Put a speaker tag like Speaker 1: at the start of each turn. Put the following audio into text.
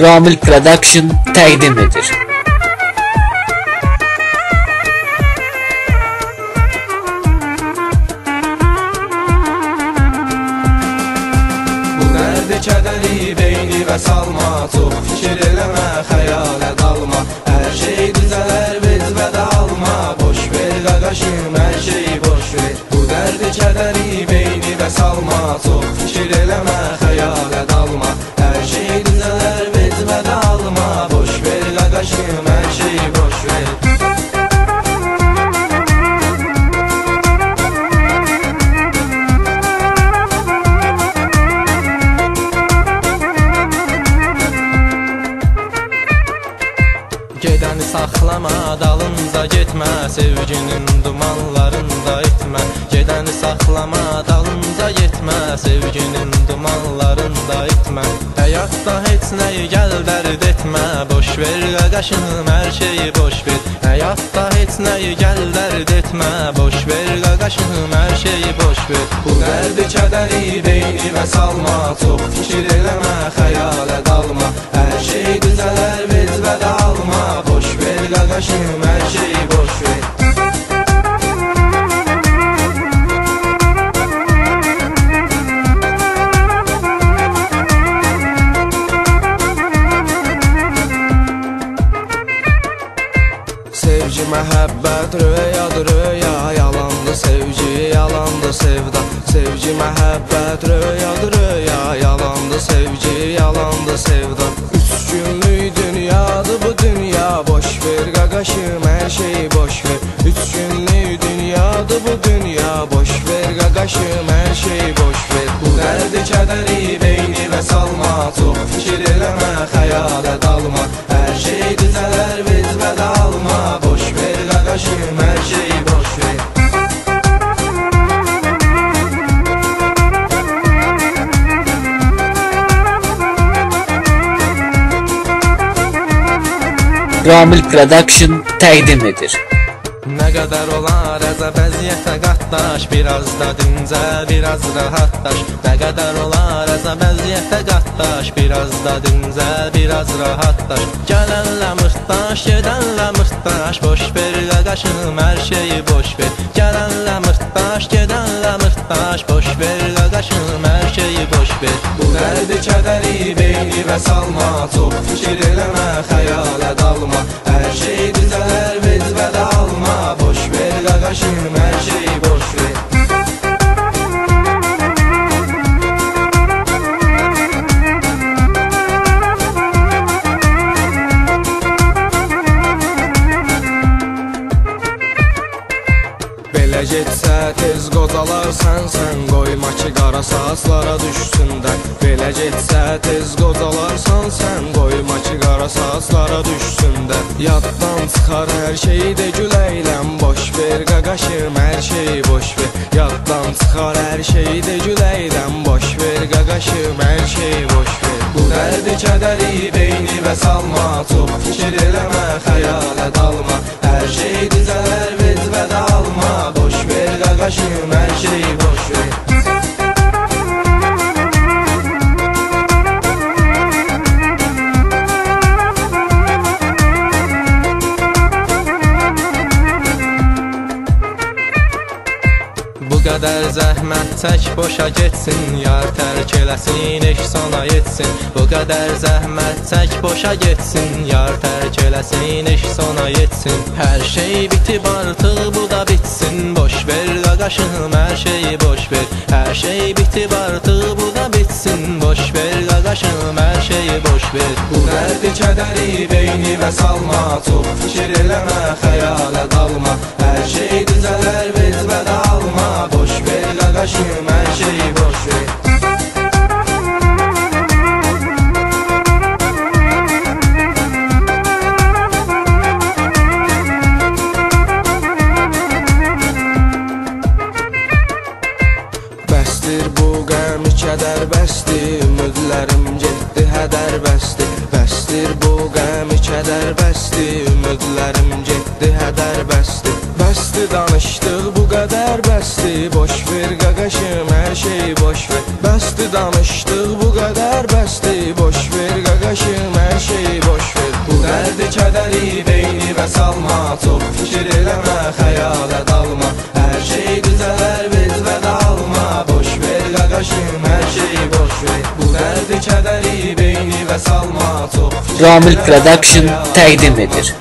Speaker 1: Ramil Production təqdim edir.
Speaker 2: Bu dərdi kədəri beyni və salma, çox fikir eləmə, xəyalə dalma. Hər şey düzələr, vecvədə alma, boş ver qaqaşım, hər şeyi boş ver. Bu dərdi kədəri beyni və salma, çox fikir eləmə, xəyalə dalma. Hər şey düzələr, vecvədə alma, boş ver qaqaşım, hər şeyi boş ver. Gedəni saxlama, dalınca getmə, sevginin dumanlarında itmə. Gedəni saxlama, dalınca getmə, sevginin dumanlarında itmə. Həyatda heç nəyi gəl dərd etmə, boş ver qaqaşım, hər şeyi boş ver. Həyatda heç nəyi gəl dərd etmə, boş ver qaqaşım, hər şeyi boş ver. Bu dərdi kədəri beyni və salma, çox fikir eləmə, xəyalə dalma. Hər şey düzələr, vecvədə alma, boş ver qaqaşım, hər şeyi boş ver. Sevgi, məhəbbət, röyadır röya, yalandı sevgi, yalandı sevda. Sevgi, məhəbbət, röyadır röya, yalandı sevgi, yalandı sevda. Üç günlük dünyadır bu dünya, boş ver qaqaşım, hər şeyi boş ver. Üç günlük dünyadır bu dünya, boş ver qaqaşım, hər şeyi boş ver. Bu dərdi kədəri beyni və salma, çox fikir eləmə, xəyalə dalma. Hər şey düzələr, vecvədə alma, boş ver qaqaşım, hər şeyi boş ver.
Speaker 1: Ramil Production təqdim edir.
Speaker 2: Nə qədər olar əzəb əziyyətə qatdaş, biraz da dincə, biraz rahatdaş. Nə qədər olar əzəb əziyyətə qatdaş, biraz da dincə, biraz rahatdaş. Gələnlə mırtdaş, gedənlə mırtdaş, boş ver qaqaşım, hər şeyi boş ver. Gələnlə mırtdaş, gedənlə mırtdaş, boş ver qaqaşım, hər şeyi boş ver. Bu dərdi kədəri beyni və salma, çox fikir eləmə, xəyalə dalma. Hər şey düzələr, vecvədə alma, boş ver qaqaşım, hər şeyi boş ver. Belə getsə tez qocalarsan sən, qoyma ki qara saçlara düşsündə. Belə getsə tez qocalarsan sən, qoyma ki qara saçlara düşsündə. Yaddan çıxar hər şeyi də güləyləm, boş ver qaqaşım, hər şeyi boş ver. Yaddan çıxar hər şeyi də güləyləm, boş ver qaqaşım, hər şeyi boş ver. Bu dərdi kədəri beyni və salma, çox fikir eləmə, xəyalə dalma. Hər şey düzələr, vecvədə alma, boş ver qaqaşım, hər şeyi boş ver. Bu qədər zəhmət çək, boşa getsin, yar tərk eləsin, eş sona yetsin. Bu qədər zəhmət çək, boşa getsin, yar tərk eləsin, eş sona yetsin. Hər şey bitib artıq, bu da bitsin, boş ver qaqaşım, hər şeyi boş ver. Hər şey bitib artıq, bu da bitsin, boş ver qaqaşım, hər şeyi boş ver. Bu dərdi kədəri beyni və salma, çox fikir eləmə, xəyalə dalma. Hər şey düzələr, vecvədə alma, boş ver qaqaşım, hər şeyi boş ver. Bəsdir bu qəm, kədər bəsdir, ümidlərim getdi, hədər bəsdir. Bəsdir bu qəm, kədər bəsdir, ümidlərim getdi, hədər bəsdir.
Speaker 3: Bəsdir danışdıq, bu qədər bəsdir. Boş ver qaqaşım, hər şeyi boş ver. Bəsdir danışdıq, bu qədər bəsdir. Boş ver qaqaşım, hər şeyi boş ver. Bu dərdi kədəri beynivə salma. Çox fikir eləmə, xəyala dalma. Hər şey düzələr, vecvə dalma. Boş ver qaqaşım, hər şeyi boş ver. Bu dərdi kədəri beynivə salma. Çox fikir
Speaker 1: Ramil Production təqdim edir.